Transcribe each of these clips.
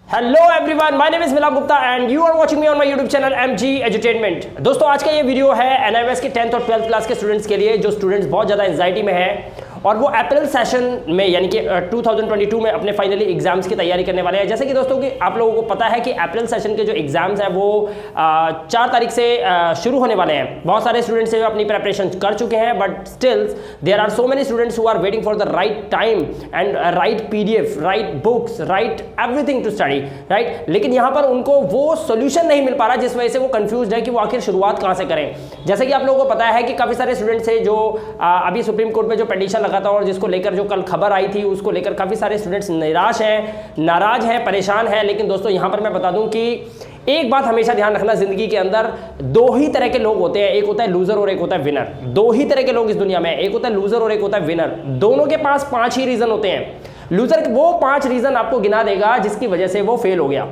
Hello everyone, my name is Milap Gupta and you are watching me on my YouTube channel MG edutainment. दोस्तों, आज का ये video है एनआईवीएस के 10th और 12th क्लास के स्टूडेंट्स के लिए, जो स्टूडेंट्स बहुत ज़्यादा एंजाइटी में है और वो अप्रैल सेशन में यानी कि 2022 में अपने फाइनली एग्जाम्स की तैयारी करने वाले हैं। जैसे कि दोस्तों कि आप लोगों को पता है कि अप्रैल सेशन के जो एग्जाम्स हैं वो 4 तारीख से शुरू होने वाले हैं। बहुत सारे स्टूडेंट्स अपनी प्रेपरेशन कर चुके हैं, but still there are so many students who are waiting for the right time and right PDF, right books, right everything to study, right. लेकिन यहाँ पर उनको वो सोल्यूशन नहीं मिल पा रहा, जिस वजह से वो कंफ्यूज है कि वो आखिर शुरुआत कहाँ से करें। जैसे कि आप लोगों को पता है कि काफ़ी सारे स्टूडेंट्स हैं जो अभी सुप्रीम कोर्ट में जो पिटीशन लगा था और जिसको लेकर जो कल खबर आई थी, उसको लेकर काफ़ी सारे स्टूडेंट्स निराश हैं, नाराज हैं, परेशान हैं। लेकिन दोस्तों, यहाँ पर मैं बता दूं कि एक बात हमेशा ध्यान रखना, जिंदगी के अंदर 2 ही तरह के लोग होते हैं, एक होता है लूजर और एक होता है विनर। 2 ही तरह के लोग इस दुनिया में, एक होता है लूजर और एक होता है विनर। दोनों के पास 5 ही रीजन होते हैं। लूजर वो 5 रीजन आपको गिना देगा जिसकी वजह से वो फेल हो गया,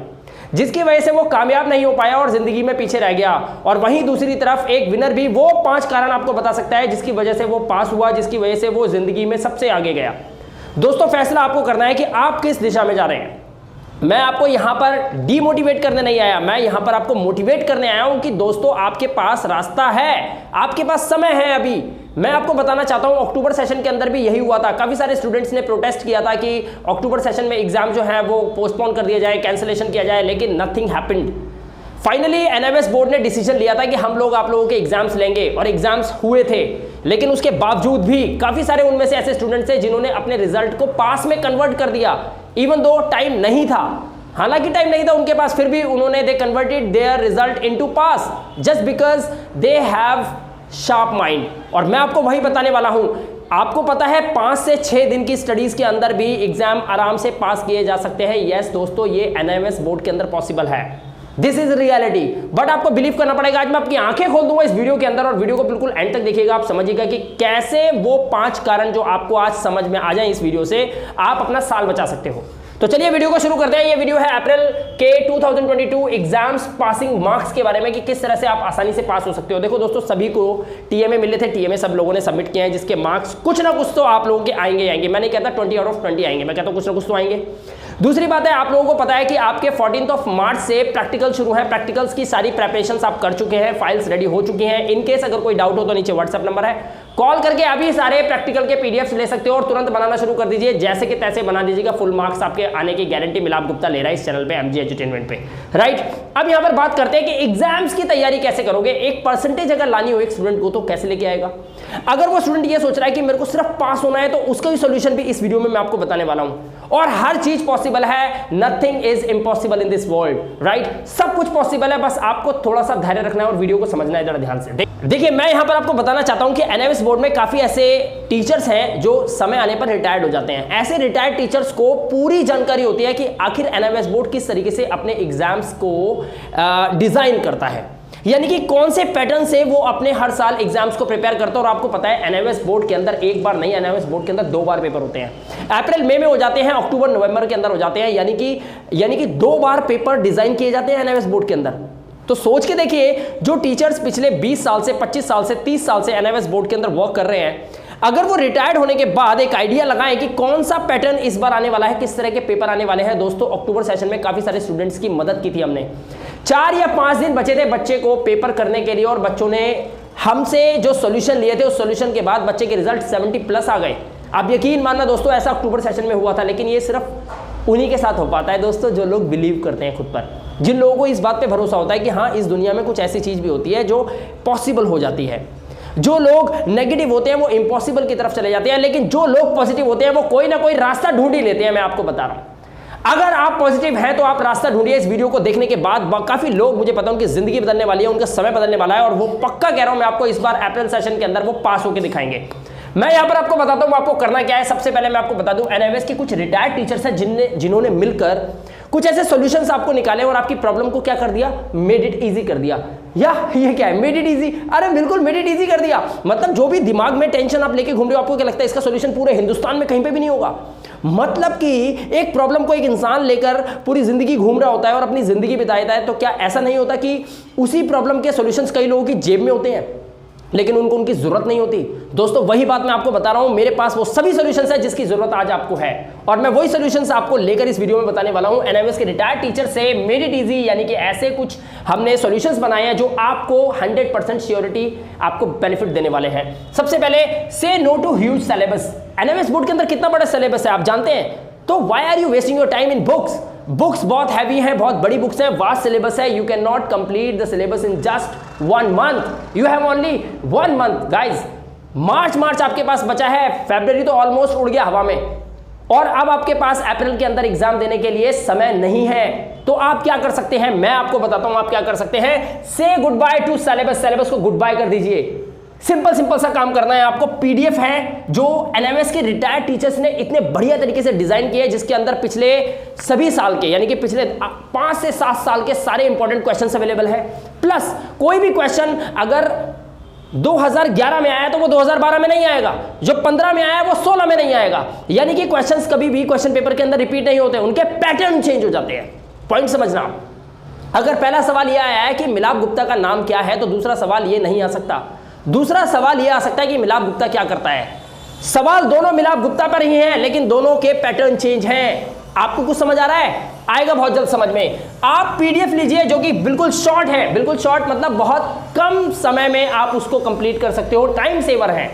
जिसकी वजह से वो कामयाब नहीं हो पाया और जिंदगी में पीछे रह गया। और वहीं दूसरी तरफ एक विनर भी वो 5 कारण आपको बता सकता है जिसकी वजह से वो पास हुआ, जिसकी वजह से वो जिंदगी में सबसे आगे गया। दोस्तों, फैसला आपको करना है कि आप किस दिशा में जा रहे हैं। मैं आपको यहां पर डीमोटिवेट करने नहीं आया, मैं यहां पर आपको मोटिवेट करने आया हूं कि दोस्तों, आपके पास रास्ता है, आपके पास समय है। अभी मैं आपको बताना चाहता हूं, अक्टूबर सेशन के अंदर भी यही हुआ था। काफी सारे स्टूडेंट्स ने प्रोटेस्ट किया था कि अक्टूबर सेशन में एग्जाम जो है वो पोस्टपोन कर दिया जाए, कैंसिलेशन किया जाए, लेकिन नथिंग हैपेंड। फाइनली एनआईवीएस बोर्ड ने डिसीजन लिया था कि हम लोग आप लोगों के एग्जाम्स लेंगे, और एग्जाम्स हुए थे। लेकिन उसके बावजूद भी काफी सारे उनमें से ऐसे स्टूडेंट्स थे जिन्होंने अपने रिजल्ट को पास में कन्वर्ट कर दिया, इवन दो टाइम नहीं था। हालांकि टाइम नहीं था उनके पास, फिर भी उन्होंने they converted there result into pass just because they have sharp mind. और मैं आपको वही बताने वाला हूं। आपको पता है 5 से 6 दिन की स्टडीज के अंदर भी एग्जाम आराम से पास किए जा सकते हैं। यस दोस्तों, ये एनआईवीएस बोर्ड के अंदर पॉसिबल है। दिस इज रियलिटी, बट आपको बिलीव करना पड़ेगा। आज मैं आपकी आंखें खोल दूंगा इस वीडियो के अंदर, और वीडियो को बिल्कुल एंड तक देखिएगा। आप समझिएगा कि कैसे वो 5 कारण जो आपको आज समझ में आ जाए इस वीडियो से, आप अपना साल बचा सकते हो। तो चलिए वीडियो को शुरू करते हैं। ये वीडियो है अप्रैल के 2022 एग्जाम्स पासिंग मार्क्स के बारे में कि किस तरह से आप आसानी से पास हो सकते हो। देखो दोस्तों, सभी को टीएमए मिले थे, टीएमए सब लोगों ने सबमिट किए हैं, जिसके मार्क्स कुछ ना कुछ तो आप लोगों के आएंगे। मैं नहीं कहता 20 आउट ऑफ 20 आएंगे, मैं कहता हूं कुछ ना कुछ तो आएंगे। दूसरी बात है, आप लोगों को पता है कि आपके 14 मार्च से प्रैक्टिकल शुरू है। प्रैक्टिकल्स की सारी प्रिपरेशंस आप कर चुके हैं, फाइल्स रेडी हो चुकी हैं। इन केस अगर कोई डाउट हो तो नीचे व्हाट्सएप नंबर है, कॉल करके अभी सारे प्रैक्टिकल के पीडीएफ ले सकते हो और तुरंत बनाना शुरू कर दीजिए। जैसे कि तैसे बना दीजिएगा, फुल मार्क्स आपके आने की गारंटी मिलाप गुप्ता ले रहा है इस चैनल पे, एमजी एजुटेनमेंट पे, राइट। अब यहां पर बात करते हैं कि एग्जाम्स की तैयारी कैसे करोगे। एक परसेंटेज अगर लानी हो एक स्टूडेंट को तो कैसे लेके आएगा। अगर वो स्टूडेंट ये सोच रहा है कि मेरे को सिर्फ पास होना है, तो उसका भी सोल्यूशन भी इस वीडियो में मैं आपको बताने वाला हूं। और हर चीज पॉसिबल है, nothing is impossible in this world, right. सब कुछ पॉसिबल है, बस आपको थोड़ा सा धैर्य रखना है और वीडियो को समझना है जरा ध्यान से। देखिए, मैं यहां पर आपको बताना चाहता हूं कि एनआईवीएस बोर्ड में काफी ऐसे टीचर्स हैं जो समय आने पर रिटायर्ड हो जाते हैं। ऐसे रिटायर्ड टीचर्स को पूरी जानकारी होती है कि आखिर एनआईवीएस बोर्ड किस तरीके से अपने एग्जाम्स को डिजाइन करता है, यानी कि कौन से पैटर्न से वो अपने हर साल एग्जाम्स को प्रिपेयर करता है। और आपको पता है एनआईवीएस बोर्ड के अंदर एक बार नहीं, एनआईवीएस बोर्ड के अंदर 2 बार पेपर होते हैं। अप्रैल मई में हो जाते हैं, अक्टूबर नवंबर के अंदर हो जाते हैं, यानी कि 2 बार पेपर डिजाइन किए जाते हैं एनआईवीएस बोर्ड के अंदर। तो सोच के देखिए, जो टीचर्स पिछले 20 साल से, 25 साल से, 30 साल से एनआईवीएस बोर्ड के अंदर वर्क कर रहे हैं, अगर वो रिटायर्ड होने के बाद एक आइडिया लगाएं कि कौन सा पैटर्न इस बार आने वाला है, किस तरह के पेपर आने वाले हैं। दोस्तों, अक्टूबर सेशन में काफी सारे स्टूडेंट्स की मदद की थी हमने। 4 या 5 दिन बचे थे बच्चे को पेपर करने के लिए, और बच्चों ने हमसे जो सॉल्यूशन लिए थे, उस सॉल्यूशन के बाद बच्चे के रिजल्ट 70+ आ गए। आप यकीन मानना दोस्तों, ऐसा अक्टूबर सेशन में हुआ था। लेकिन ये सिर्फ उन्हीं के साथ हो पाता है दोस्तों, जो लोग बिलीव करते हैं खुद पर, जिन लोगों को इस बात पे भरोसा होता है कि हाँ, इस दुनिया में कुछ ऐसी चीज भी होती है जो पॉसिबल हो जाती है। जो लोग नेगेटिव होते हैं वो इम्पॉसिबल की तरफ चले जाते हैं, लेकिन जो लोग पॉजिटिव होते हैं वो कोई ना कोई रास्ता ढूंढ ही लेते हैं। मैं आपको बता रहा हूं, अगर आप पॉजिटिव हैं तो आप रास्ता ढूंढिए। इस वीडियो को देखने के बाद काफी लोग, मुझे पता है, उनकी जिंदगी बदलने वाली है, उनका समय बदलने वाला है, और वो पक्का कह रहा हूं मैं आपको, इस बार अप्रैल सेशन के अंदर वो पास होकर दिखाएंगे। मैं यहां पर आपको बताता हूं आपको करना क्या है। सबसे पहले मैं आपको बता दूं, एनआईवीएस के कुछ रिटायर्ड टीचर्स हैं जिन्होंने मिलकर कुछ ऐसे सॉल्यूशंस आपको निकाले और आपकी प्रॉब्लम को क्या कर दिया, मेड इट इजी कर दिया। या ये क्या है, मेड इट इजी? अरे बिल्कुल मेड इट इजी कर दिया। मतलब जो भी दिमाग में टेंशन आप लेके घूम रहे हो, आपको क्या लगता है इसका सॉल्यूशन पूरे हिंदुस्तान में कहीं पे भी नहीं होगा। मतलब कि एक प्रॉब्लम को एक इंसान लेकर पूरी जिंदगी घूम रहा होता है और अपनी जिंदगी बिताता है, तो क्या ऐसा नहीं होता कि उसी प्रॉब्लम के सॉल्यूशंस कई लोगों की जेब में होते हैं? लेकिन उनको उनकी जरूरत नहीं होती। दोस्तों वही बात मैं आपको बता रहा हूं, मेरे पास वो सभी सॉल्यूशंस है जिसकी जरूरत आज आपको है, और मैं वही सॉल्यूशंस आपको लेकर इस वीडियो में बताने वाला हूं। एनआईओएस के रिटायर्ड टीचर से मेड इट इजी, यानी कि ऐसे कुछ हमने सॉल्यूशंस बनाए हैं जो आपको 100% श्योरिटी आपको बेनिफिट देने वाले हैं। सबसे पहले, say no to huge syllabus. NIOS board के अंदर कितना बड़ा सिलेबस है आप जानते हैं, तो why are you wasting your time in books. Books बहुत हैवी हैं, बहुत बड़ी बुक्स हैं, वास्ट सिलेबस है, you can not complete the syllabus in just 1 month, you have only 1 month guys. March आपके पास बचा है, फरवरी तो ऑलमोस्ट उड़ गया हवा में, और अब आपके पास अप्रैल के अंदर एग्जाम देने के लिए समय नहीं है। तो आप क्या कर सकते हैं, मैं आपको बताता हूं आप क्या कर सकते हैं। से good by two syllabus, syllabus को गुड बाय कर दीजिए। सिंपल सा काम करना है आपको। पीडीएफ है जो एनआईओएस के रिटायर्ड टीचर्स ने इतने बढ़िया तरीके से डिजाइन किए, जिसके अंदर पिछले सभी साल के, यानी कि पिछले 5 से 7 साल के सारे इंपॉर्टेंट क्वेश्चंस अवेलेबल हैं। प्लस कोई भी क्वेश्चन अगर 2011 में आया तो वो 2012 में नहीं आएगा, जो 15 में आया वो 16 में नहीं आएगा। यानी कि क्वेश्चंस कभी भी क्वेश्चन पेपर के अंदर रिपीट नहीं होते, उनके पैटर्न चेंज हो जाते हैं। पॉइंट समझना आप। अगर पहला सवाल यह आया है कि मिलाप गुप्ता का नाम क्या है, तो दूसरा सवाल ये नहीं आ सकता। दूसरा सवाल यह आ सकता है कि मिलाप गुप्ता क्या करता है। सवाल दोनों मिलाप गुप्ता पर ही हैं, लेकिन दोनों के पैटर्न चेंज हैं। आपको कुछ समझ आ रहा है? आएगा बहुत जल्द समझ में। आप पीडीएफ लीजिए जो कि बिल्कुल शॉर्ट है, बिल्कुल शॉर्ट मतलब बहुत कम समय में आप उसको कंप्लीट कर सकते हो, टाइम सेवर है,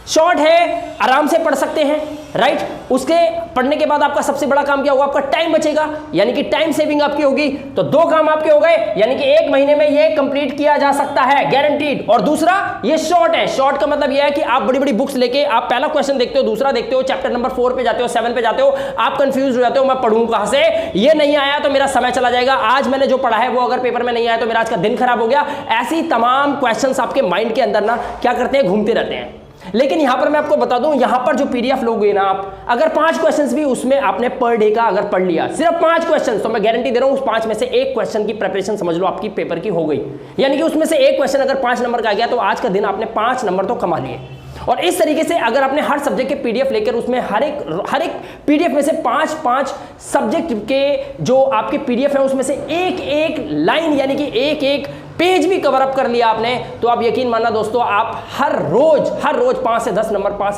शॉर्ट है, आराम से पढ़ सकते हैं, राइट। उसके पढ़ने के बाद आपका सबसे बड़ा काम क्या होगा, आपका टाइम बचेगा, यानी कि टाइम सेविंग आपकी होगी। तो 2 काम आपके हो गए, यानी कि 1 महीने में ये कंप्लीट किया जा सकता है, गारंटीड। और दूसरा, ये शॉर्ट है। शॉर्ट का मतलब ये है कि आप बड़ी बड़ी बुक्स लेके आप पहला क्वेश्चन देखते हो, दूसरा देखते हो, चैप्टर नंबर 4 पे जाते हो, 7 पे जाते हो, आप कंफ्यूज हो जाते हो, मैं पढ़ूं कहां से, ये नहीं आया तो मेरा समय चला जाएगा, आज मैंने जो पढ़ा है वो अगर पेपर में नहीं आया तो मेरा आज का दिन खराब हो गया। ऐसी तमाम क्वेश्चंस आपके माइंड के अंदर ना क्या करते हैं, घूमते रहते हैं। लेकिन यहां पर मैं आपको बता दूं, यहां पर जो पीडीएफ लोगे ना आप, अगर 5 क्वेश्चंस भी उसमें आपने पर डे का अगर पढ़ लिया, सिर्फ 5 क्वेश्चंस, तो मैं गारंटी दे रहा हूं उस 5 में से 1 क्वेश्चन की प्रिपरेशन समझ लो आपकी पेपर की हो गई। यानी कि उसमें से 1 क्वेश्चन अगर 5 नंबर का आ गया तो आज का दिन आपने 5 नंबर तो कमा लिए। और इस तरीके से अगर आपने हर सब्जेक्ट के पीडीएफ लेकर उसमें हर एक पीडीएफ में से 5 सब्जेक्ट के जो आपके पीडीएफ है उसमें से एक लाइन यानी कि एक पेज भी कवर अप कर लिया आपने, तो आप यकीन मानना दोस्तों, आप हर रोज 5 से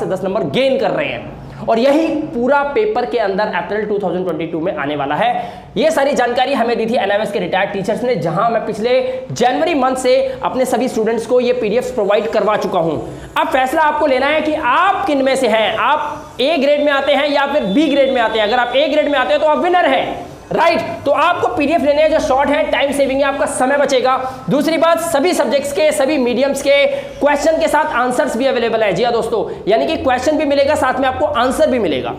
10 नंबर गेन कर रहे हैं। और यही पूरा पेपर के अंदर अप्रैल 2022 में आने वाला है। ये सारी जानकारी हमें दी थी एनआईओएस के रिटायर्ड टीचर्स ने, जहां मैं पिछले जनवरी मंथ से अपने सभी स्टूडेंट्स को ये पीडीएफ प्रोवाइड करवा चुका हूं। अब फैसला आपको लेना है कि आप किन में से हैं, आप ए ग्रेड में आते हैं या फिर बी ग्रेड में आते हैं। अगर आप ए ग्रेड में आते हैं तो आप विनर हैं, राइट। तो आपको पीडीएफ लेने हैं जो शॉर्ट है, टाइम सेविंग है, आपका समय बचेगा। दूसरी बात, सभी सब्जेक्ट्स के, सभी मीडियम्स के क्वेश्चन के साथ आंसर्स भी अवेलेबल है। जी हाँ दोस्तों, यानी कि क्वेश्चन भी मिलेगा, साथ में आपको आंसर भी मिलेगा।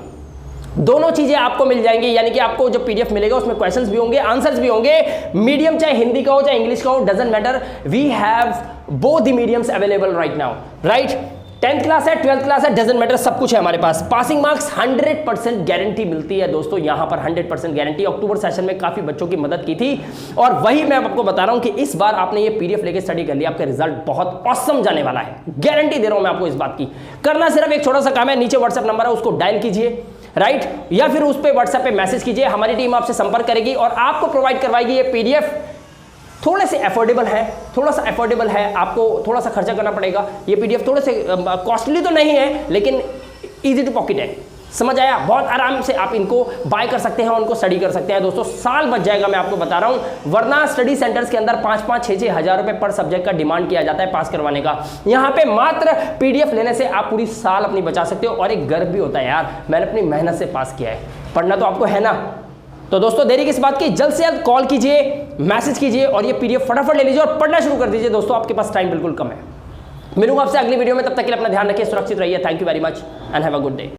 दोनों चीजें आपको मिल जाएंगी, यानी कि आपको जो पीडीएफ मिलेगा उसमें क्वेश्चंस भी होंगे, आंसर्स भी होंगे। मीडियम चाहे हिंदी का हो चाहे इंग्लिश का हो, doesn't matter, we have both the mediums available right now, right. 10th class है, 12th क्लास है, डजंट मैटर, सब कुछ है हमारे पास। पासिंग मार्क्स 100% गारंटी मिलती है दोस्तों, यहां पर 100% गारंटी। अक्टूबर सेशन में काफी बच्चों की मदद की थी, और वही मैं आपको बता रहा हूं कि इस बार आपने ये पीडीएफ लेके स्टडी कर लिया, आपका रिजल्ट बहुत ऑसम जाने वाला है, गारंटी दे रहा हूं मैं आपको इस बात की। करना सिर्फ एक छोटा सा काम है, नीचे व्हाट्सएप नंबर है उसको डायल कीजिए, राइट, या फिर उस पर व्हाट्सएप पे मैसेज कीजिए, हमारी टीम आपसे संपर्क करेगी और आपको प्रोवाइड करवाएगी ये पीडीएफ। थोड़े से अफोर्डेबल है, आपको थोड़ा सा खर्चा करना पड़ेगा। ये पीडीएफ थोड़े से कॉस्टली तो नहीं है, लेकिन इजी टू पॉकेट है, समझ आया। बहुत आराम से आप इनको बाय कर सकते हैं, उनको स्टडी कर सकते हैं दोस्तों। साल बच जाएगा, मैं आपको बता रहा हूं, वरना स्टडी सेंटर्स के अंदर 5-5, 6-6 हज़ार रुपए पर सब्जेक्ट का डिमांड किया जाता है पास करवाने का। यहां पे मात्र पीडीएफ लेने से आप पूरी साल अपनी बचा सकते हो। और एक गर्व भी होता है यार, मैंने अपनी मेहनत से पास किया है, पढ़ना तो आपको है ना। तो दोस्तों देरी किस बात की, जल्द से जल्द कॉल कीजिए, मैसेज कीजिए और ये पीडीएफ फटाफट ले लीजिए और पढ़ना शुरू कर दीजिए दोस्तों, आपके पास टाइम बिल्कुल कम है। मिलूंगा आपसे अगली वीडियो में, तब तक के लिए अपना ध्यान रखिए, सुरक्षित रहिए। Thank you very much and have a good day.